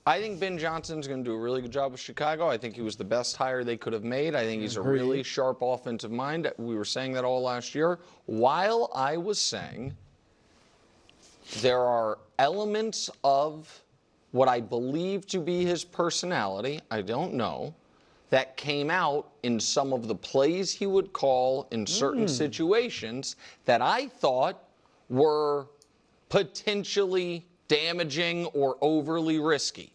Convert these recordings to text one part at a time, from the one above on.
I think Ben Johnson's going to do a really good job with Chicago. I think he was the best hire they could have made. I think he's a really sharp offensive mind. We were saying that all last year. While I was saying there are elements of what I believe to be his personality, I don't know, that came out in some of the plays he would call in certain situations that I thought were potentially damaging or overly risky.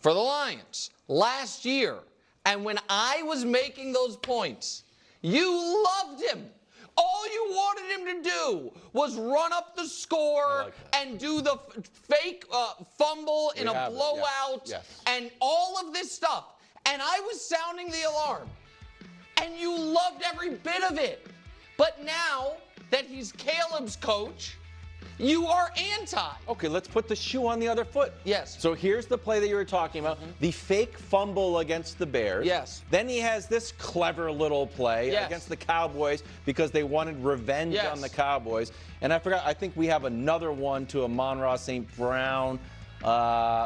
For the Lions, last year, and when I was making those points, you loved him. All you wanted him to do was run up the score and do the fake fumble in a blowout and all of this stuff. And I was sounding the alarm. And you loved every bit of it. But now that he's Caleb's coach, you are anti. Okay, let's put the shoe on the other foot. Yes. So here's the play that you were talking about, the fake fumble against the Bears. Yes. Then he has this clever little play against the Cowboys because they wanted revenge on the Cowboys. And I forgot, I think we have another one to Amon-Ra St. Brown.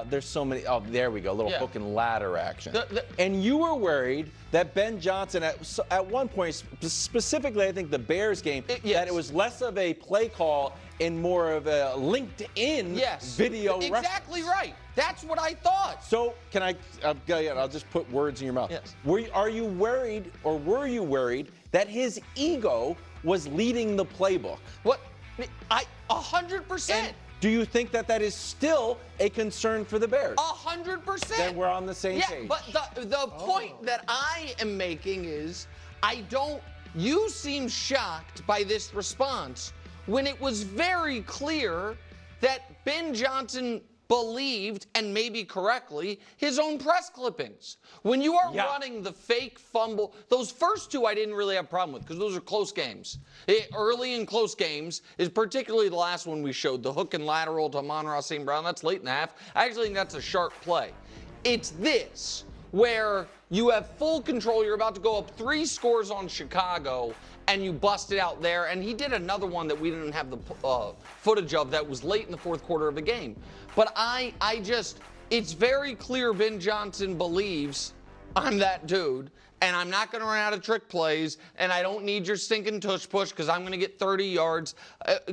There's so many. Oh, there we go. A little hook and ladder action. And you were worried that Ben Johnson, at one point, specifically, I think the Bears game, that it was less of a play call and more of a LinkedIn video. Exactly right. That's what I thought. So can I'll just put words in your mouth. Yes. Are you worried, or were you worried that his ego was leading the playbook? What? 100%. Do you think that that is still a concern for the Bears? 100%. Then we're on the same page. But the point that I am making is, you seem shocked by this response when it was very clear that Ben Johnson believed, and maybe correctly, his own press clippings. When you are running the fake fumble, those first two I didn't really have a problem with because those are close games. Early in close games is particularly the last one we showed, the hook and lateral to Amon-Ra St. Brown. That's late in the half. I actually think that's a sharp play. It's this, where you have full control. You're about to go up 3 scores on Chicago, and you bust it out there. And he did another one that we didn't have the footage of that was late in the fourth quarter of the game. But it's very clear Ben Johnson believes I'm that dude, and I'm not going to run out of trick plays, and I don't need your stinking tush push because I'm going to get 30 yards.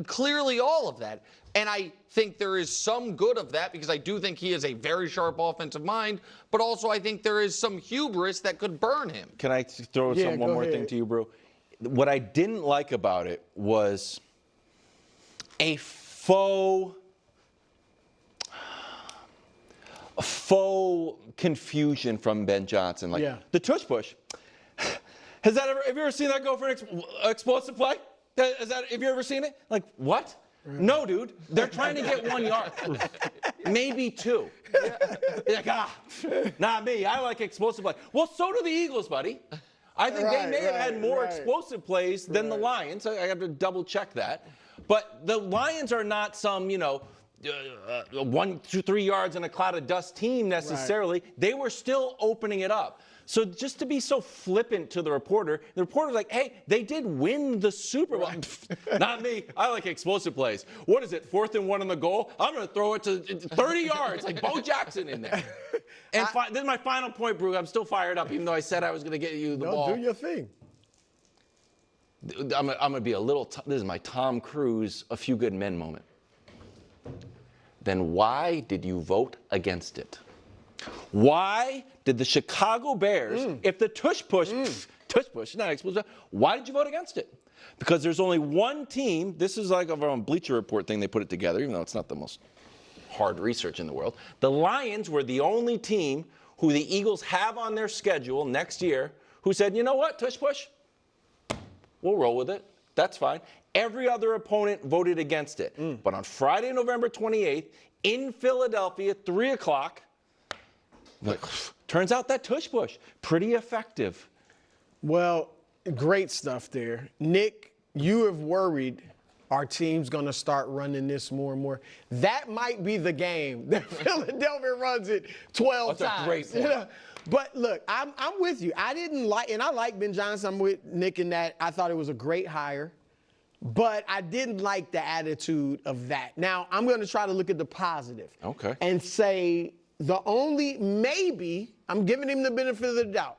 Clearly all of that. And I think there is some good of that because I do think he is a very sharp offensive mind, but also I think there is some hubris that could burn him. Can I throw one more thing to you, bro? What I didn't like about it was a faux confusion from Ben Johnson. Like the tush push. Have you ever seen that go for an explosive play? Have you ever seen it? Like, what? No, dude. They're trying to get 1 yard. Maybe 2. Like, not me. I like explosive play. Well, so do the Eagles, buddy. I think they may have had more explosive plays than the Lions. I have to double check that. But the Lions are not some, 1, 2, 3 yards in a cloud of dust team necessarily. They were still opening it up. So just to be so flippant to the reporter's like, hey, they did win the Super Bowl. Not me. I like explosive plays. What is it, 4th and 1 on the goal? I'm going to throw it to 30 yards like Bo Jackson in there. And this is my final point, Brew. I'm still fired up, even though I said I was going to get you the ball. Do your thing. I'm going to be a little, this is my Tom Cruise, A Few Good Men moment. Then why did you vote against it? Why did the Chicago Bears, if the tush push, not explosive, why did you vote against it? Because there's only one team, this is like a Bleacher Report thing, they put it together, even though it's not the most hard research in the world. The Lions were the only team who the Eagles have on their schedule next year who said, you know what, tush push, we'll roll with it. That's fine. Every other opponent voted against it. But on Friday, November 28th, in Philadelphia, 3 o'clock, turns out that tush push, pretty effective. Well, great stuff there. Nick, you have worried our team's going to start running this more and more. That might be the game that Philadelphia runs it 12 That's times. a great point. But look, I'm with you. I like Ben Johnson. I'm with Nick in that. I thought it was a great hire. But I didn't like the attitude of that. Now, I'm going to try to look at the positive. Okay. And say the only, maybe, I'm giving him the benefit of the doubt,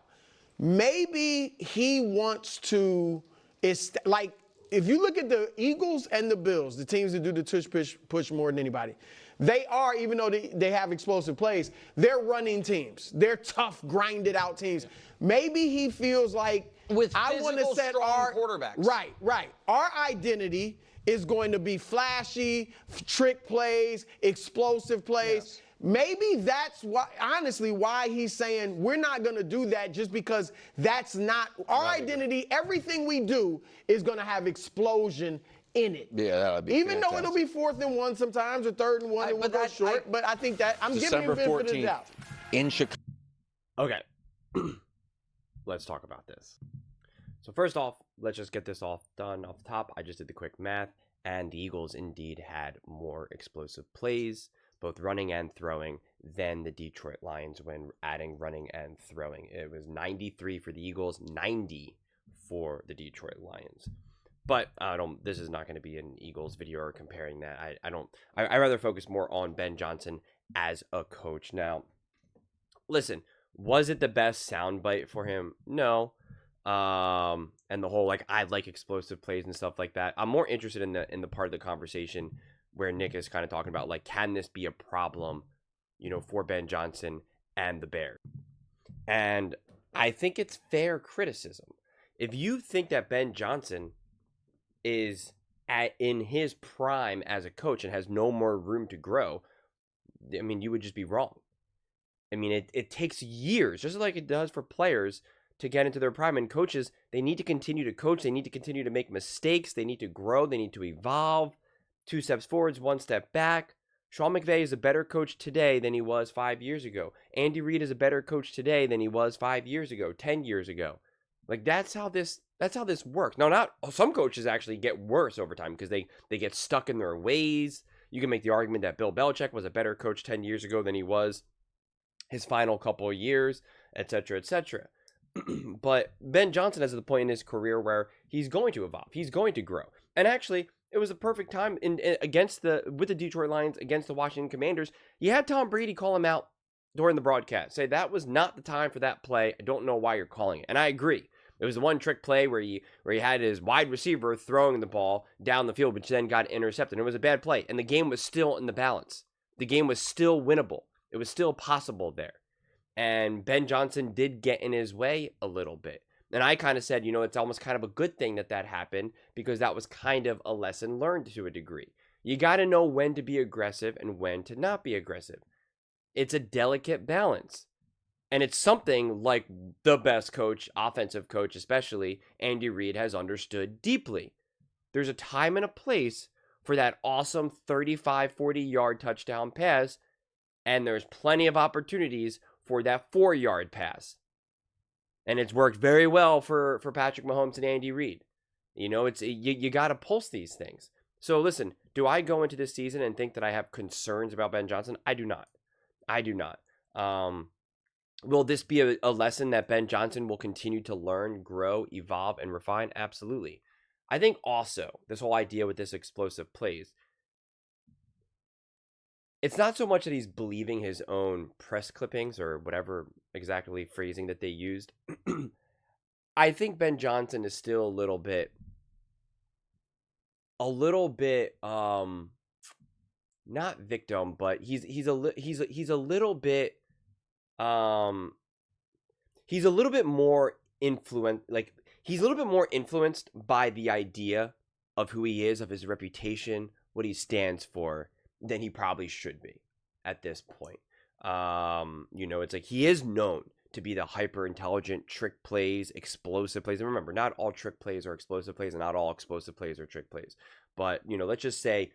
maybe he wants to, it's like, if you look at the Eagles and the Bills, the teams that do the tush push more than anybody, they are, even though they have explosive plays, they're running teams. They're tough, grinded out teams. Maybe he feels like, with I want to set strong quarterbacks. Right. Our identity is going to be flashy, trick plays, explosive plays. Yes. Maybe that's why, honestly, why he's saying we're not going to do that, just because that's not our identity. Everything we do is going to have explosion in it. Yeah, that would be Even fantastic. though it'll be 4th and 1 sometimes, or 3rd and 1, and we'll go short. But I think that I'm giving him December the benefit of the 14th doubt. in Chicago. Okay. Let's talk about this. So first off, let's just get this done off the top. I just did the quick math, and the Eagles indeed had more explosive plays, both running and throwing, than the Detroit Lions when adding running and throwing. It was 93 for the Eagles, 90 for the Detroit Lions. But this is not going to be an Eagles video or comparing that. I rather focus more on Ben Johnson as a coach. Now, listen, was it the best soundbite for him? No. And the whole, I like explosive plays and stuff like that. I'm more interested in the part of the conversation where Nick is kind of talking about, can this be a problem, for Ben Johnson and the Bears? And I think it's fair criticism. If you think that Ben Johnson is in his prime as a coach and has no more room to grow, I mean, you would just be wrong. I mean, it takes years, just like it does for players, to get into their prime. And coaches, they need to continue to coach. They need to continue to make mistakes. They need to grow. They need to evolve. 2 steps forwards, 1 step back. Sean McVay is a better coach today than he was 5 years ago. Andy Reid is a better coach today than he was 5 years ago, 10 years ago. That's how this works. Now, not some coaches actually get worse over time because they get stuck in their ways. You can make the argument that Bill Belichick was a better coach 10 years ago than he was his final couple of years, etc., etc. But Ben Johnson is at the point in his career where he's going to evolve. He's going to grow. And actually, it was a perfect time with the Detroit Lions against the Washington Commanders. You had Tom Brady call him out during the broadcast. Say that was not the time for that play. I don't know why you're calling it. And I agree. It was the one trick play where he had his wide receiver throwing the ball down the field, which then got intercepted. It was a bad play, and the game was still in the balance. The game was still winnable. It was still possible there. And Ben Johnson did get in his way a little bit. And I kind of said, it's almost kind of a good thing that happened, because that was kind of a lesson learned to a degree. You got to know when to be aggressive and when to not be aggressive. It's a delicate balance. And it's something like the best coach, offensive coach especially, Andy Reid, has understood deeply. There's a time and a place for that awesome 35, 40-yard touchdown pass, and there's plenty of opportunities for that 4-yard pass. And it's worked very well for Patrick Mahomes and Andy Reid. You got to pulse these things. So listen, do I go into this season and think that I have concerns about Ben Johnson? I do not. Will this be a lesson that Ben Johnson will continue to learn, grow, evolve, and refine? Absolutely. I think also this whole idea with this explosive plays, it's not so much that he's believing his own press clippings or whatever exactly phrasing that they used. I think Ben Johnson is still a little bit, not victim, but he's a little bit more influenced by the idea of who he is, of his reputation, what he stands for, than he probably should be at this point. It's like he is known to be the hyper intelligent trick plays, explosive plays. And remember, not all trick plays are explosive plays, and not all explosive plays are trick plays. But, let's just say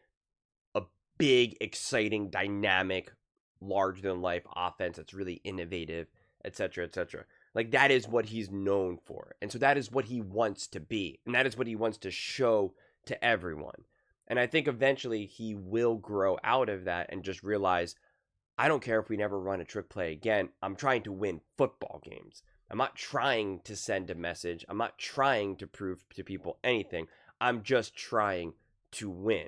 a big, exciting, dynamic, larger than life offense that's really innovative, etc., etc. Like, that is what he's known for. And so that is what he wants to be. And that is what he wants to show to everyone. And I think eventually he will grow out of that and just realize, I don't care if we never run a trick play again. I'm trying to win football games. I'm not trying to send a message. I'm not trying to prove to people anything. I'm just trying to win.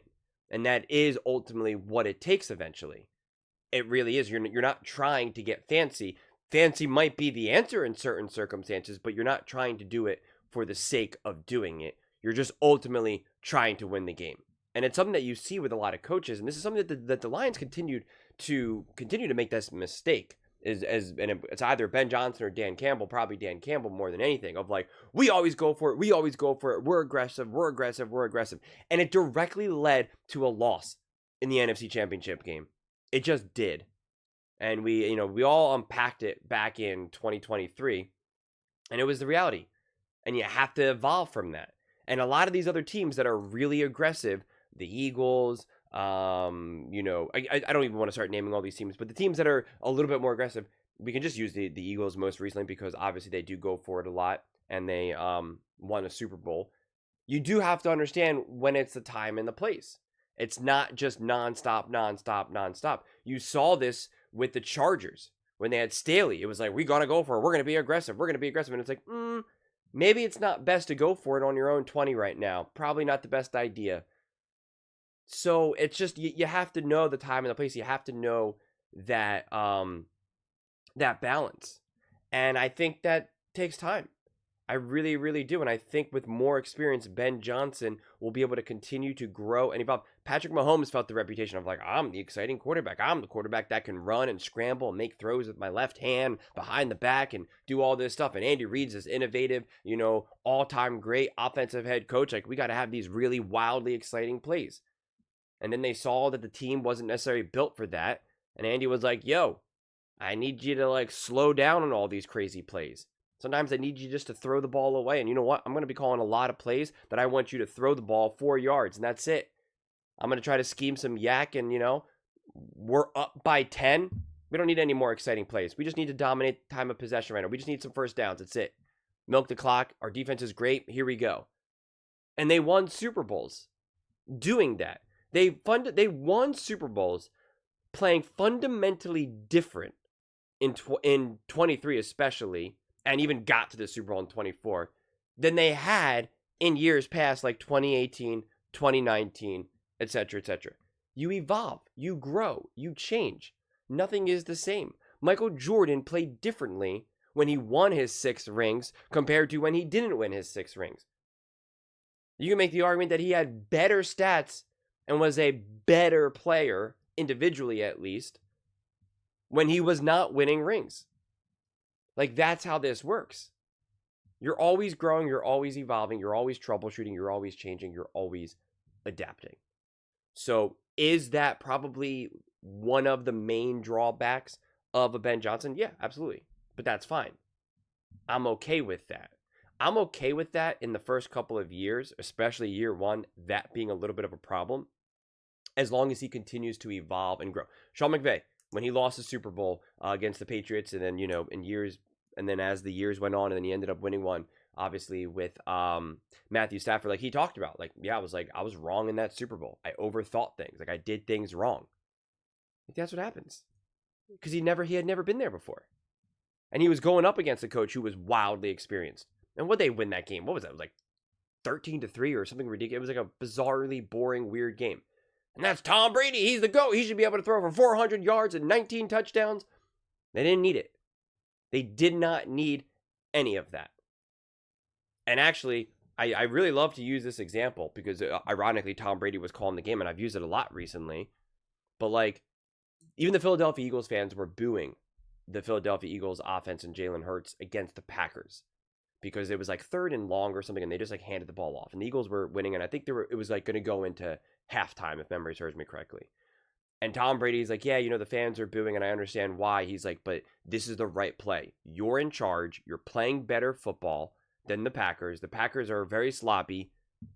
And that is ultimately what it takes eventually. It really is. You're not trying to get fancy. Fancy might be the answer in certain circumstances, but you're not trying to do it for the sake of doing it. You're just ultimately trying to win the game. And it's something that you see with a lot of coaches, and this is something that the Lions continue to make this mistake. And it's either Ben Johnson or Dan Campbell, probably Dan Campbell more than anything, of like, we always go for it, we're aggressive, and it directly led to a loss in the NFC Championship game. It just did. And we all unpacked it back in 2023, and it was the reality. And you have to evolve from that. And a lot of these other teams that are really aggressive, the Eagles, I don't even want to start naming all these teams, but the teams that are a little bit more aggressive, we can just use the Eagles most recently because obviously they do go for it a lot, and they won a Super Bowl. You do have to understand when it's the time and the place. It's not just nonstop. You saw this with the Chargers when they had Staley. It was like, we're going to go for it. We're going to be aggressive. And it's like, maybe it's not best to go for it on your own 20 right now. Probably not the best idea. So it's just, you have to know the time and the place. You have to know that that balance. And I think that takes time. I really, really do. And I think with more experience, Ben Johnson will be able to continue to grow and evolve. Patrick Mahomes felt the reputation of like, I'm the exciting quarterback. I'm the quarterback that can run and scramble and make throws with my left hand behind the back and do all this stuff. And Andy Reid's this innovative, all-time great offensive head coach. Like, we got to have these really wildly exciting plays. And then they saw that the team wasn't necessarily built for that. And Andy was like, yo, I need you to like slow down on all these crazy plays. Sometimes I need you just to throw the ball away. And you know what? I'm going to be calling a lot of plays that I want you to throw the ball 4 yards, and that's it. I'm going to try to scheme some yak, and, we're up by 10. We don't need any more exciting plays. We just need to dominate time of possession right now. We just need some first downs. That's it. Milk the clock. Our defense is great. Here we go. And they won Super Bowls doing that. They won Super Bowls playing fundamentally different in 23 especially, and even got to the Super Bowl in 24, than they had in years past, like 2018, 2019, etc., etc. You evolve, you grow, you change. Nothing is the same. Michael Jordan played differently when he won his 6 rings compared to when he didn't win his 6 rings. You can make the argument that he had better stats and was a better player, individually at least, when he was not winning rings. Like, that's how this works. You're always growing, you're always evolving, you're always troubleshooting, you're always changing, you're always adapting. So is that probably one of the main drawbacks of a Ben Johnson? Yeah, absolutely. But that's fine. I'm okay with that. I'm okay with that in the first couple of years, especially year 1, that being a little bit of a problem, as long as he continues to evolve and grow. Sean McVay, when he lost the Super Bowl against the Patriots, and then, and then as the years went on, and then he ended up winning one, obviously, with Matthew Stafford, like he talked about, like, yeah, I was wrong in that Super Bowl. I overthought things. Like, I did things wrong. Like, that's what happens. Because he had never been there before. And he was going up against a coach who was wildly experienced. And what they win that game? What was that? It was like 13-3 or something ridiculous. It was like a bizarrely boring, weird game. And that's Tom Brady. He's the GOAT. He should be able to throw for 400 yards and 19 touchdowns. They didn't need it. They did not need any of that. And actually, I really love to use this example because, ironically, Tom Brady was calling the game, and I've used it a lot recently. But, like, even the Philadelphia Eagles fans were booing the Philadelphia Eagles offense and Jalen Hurts against the Packers because it was like 3rd and long or something, and they just like handed the ball off. And the Eagles were winning, and I think it was like going to go into halftime, if memory serves me correctly. And Tom Brady's like, yeah, the fans are booing, and I understand why. He's like, but this is the right play. You're in charge. You're playing better football than the Packers. The Packers are very sloppy.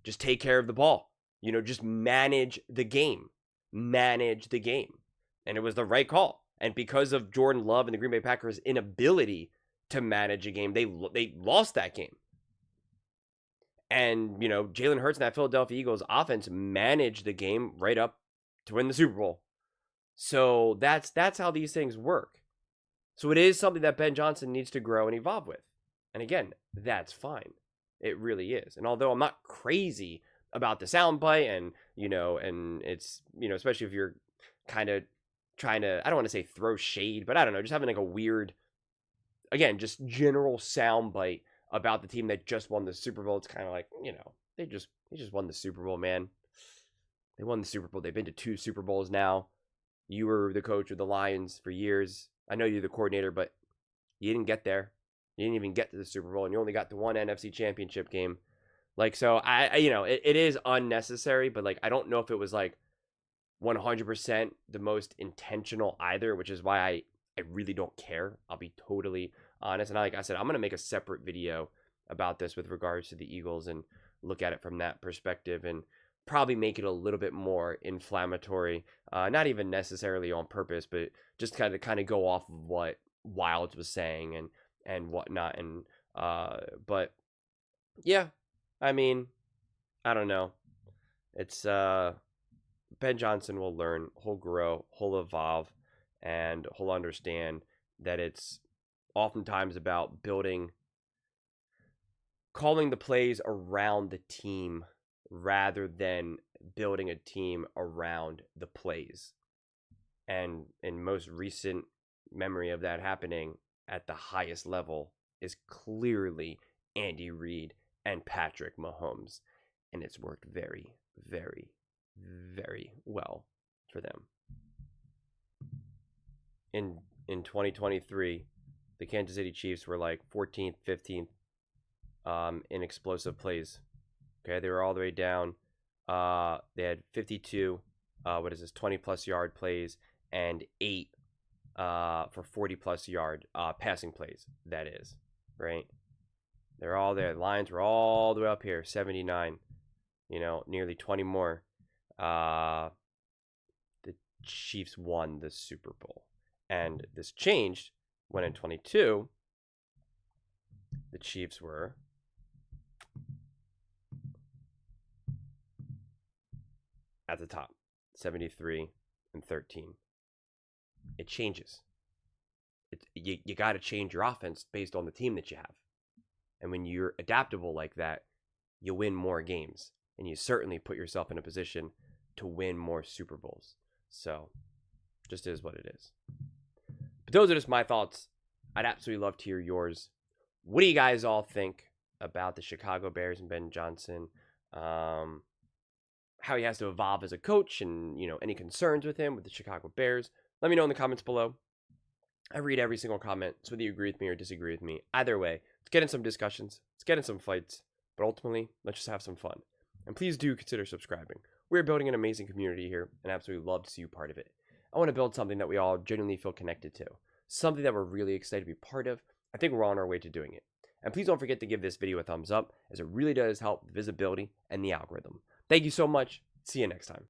Just take care of the ball. Just manage the game. Manage the game. And it was the right call. And because of Jordan Love and the Green Bay Packers' inability to manage a game, they lost that game. And, Jalen Hurts and that Philadelphia Eagles offense managed the game right up to win the Super Bowl. So that's how these things work. So it is something that Ben Johnson needs to grow and evolve with. And again, that's fine. It really is. And although I'm not crazy about the soundbite and, and it's, especially if you're kind of trying to, I don't want to say throw shade, but I don't know, just having like a weird, again, just general soundbite about the team that just won the Super Bowl. It's kind of like, they just won the Super Bowl, man. They won the Super Bowl. They've been to 2 Super Bowls now. You were the coach of the Lions for years. I know you're the coordinator, but you didn't get there. You didn't even get to the Super Bowl, and you only got to 1 NFC Championship game. Like, so it is unnecessary, but like, I don't know if it was like 100% the most intentional either, which is why I really don't care. I'll be totally honest. And like I said, I'm going to make a separate video about this with regards to the Eagles and look at it from that perspective and probably make it a little bit more inflammatory. Not even necessarily on purpose, but just kind of go off of what Wilds was saying and whatnot. And but yeah, I mean, I don't know. It's Ben Johnson will learn, he'll grow, he'll evolve, and he'll understand that it's oftentimes about calling the plays around the team rather than building a team around the plays. And in most recent memory of that happening at the highest level is clearly Andy Reid and Patrick Mahomes. And it's worked very, very, very well for them. In 2023, the Kansas City Chiefs were like 14th, 15th in explosive plays. Okay, they were all the way down. They had 52, 20-plus yard plays and 8 for 40-plus yard passing plays, that is, right? They're all there. The Lions were all the way up here, 79, nearly 20 more. The Chiefs won the Super Bowl. And this changed when in 22, the Chiefs were at the top, 73-13. It changes. You got to change your offense based on the team that you have. And when you're adaptable like that, you win more games. And you certainly put yourself in a position to win more Super Bowls. So, just is what it is. But those are just my thoughts. I'd absolutely love to hear yours. What do you guys all think about the Chicago Bears and Ben Johnson? How he has to evolve as a coach and, any concerns with him with the Chicago Bears. Let me know in the comments below. I read every single comment, so whether you agree with me or disagree with me, either way, let's get in some discussions, let's get in some fights, but ultimately, let's just have some fun. And please do consider subscribing. We're building an amazing community here, and I absolutely love to see you part of it. I want to build something that we all genuinely feel connected to, something that we're really excited to be part of. I think we're on our way to doing it. And please don't forget to give this video a thumbs up, as it really does help the visibility and the algorithm. Thank you so much. See you next time.